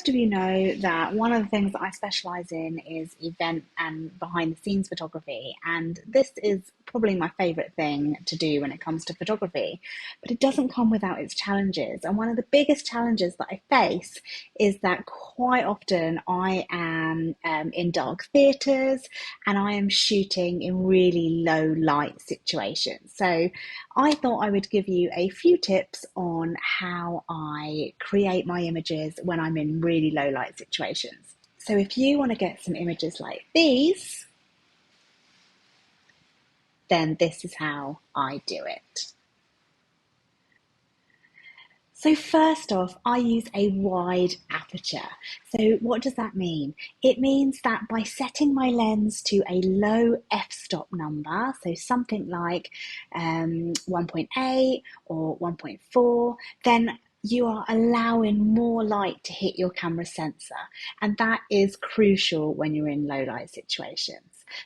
most of you know that one of the things that I specialise in is event and behind the scenes photography. And this is probably my favourite thing to do when it comes to photography. But it doesn't come without its challenges. And one of the biggest challenges that I face is that quite often I am in dark theatres and I am shooting in really low light situations. So I thought I would give you a few tips on how I create my images when I'm in really low light situations. So if you want to get some images like these, then this is how I do it. So first off, I use a wide aperture. So what does that mean? It means that by setting my lens to a low f-stop number, so something like 1.8 or 1.4, then you are allowing more light to hit your camera sensor. And that is crucial when you're in low light situations.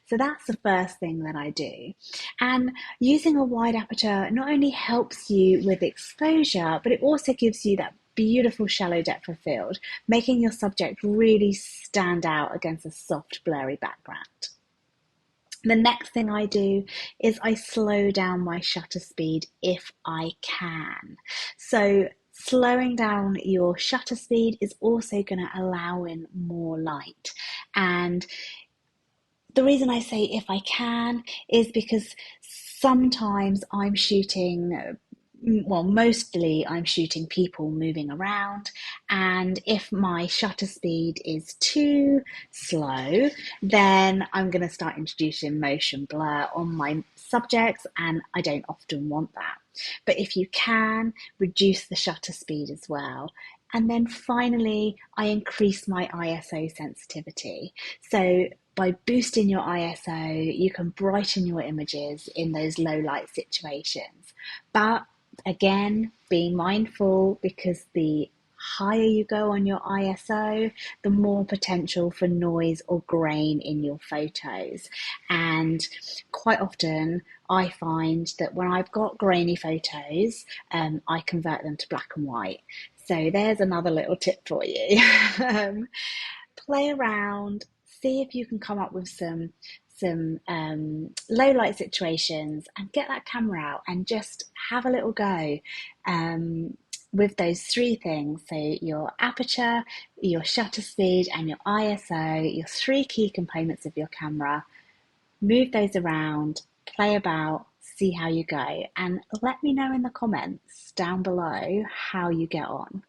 So that's the first thing that I do. And using a wide aperture not only helps you with exposure, but it also gives you that beautiful shallow depth of field, making your subject really stand out against a soft, blurry background. The next thing I do is I slow down my shutter speed if I can. So slowing down your shutter speed is also going to allow in more light. And the reason I say if I can is because sometimes I'm shooting, well, mostly I'm shooting people moving around, and if my shutter speed is too slow, then I'm going to start introducing motion blur on my subjects, and I don't often want that. But if you can, reduce the shutter speed as well. And then finally, I increase my ISO sensitivity. So by boosting your ISO, you can brighten your images in those low light situations. But again, be mindful, because the higher you go on your ISO, the more potential for noise or grain in your photos. And quite often I find that when I've got grainy photos, I convert them to black and white. So there's another little tip for you. Play around, see if you can come up with some low light situations, and get that camera out and just have a little go with those three things. So your aperture, your shutter speed, and your ISO, your three key components of your camera. Move those around, play about, see how you go, and let me know in the comments down below how you get on.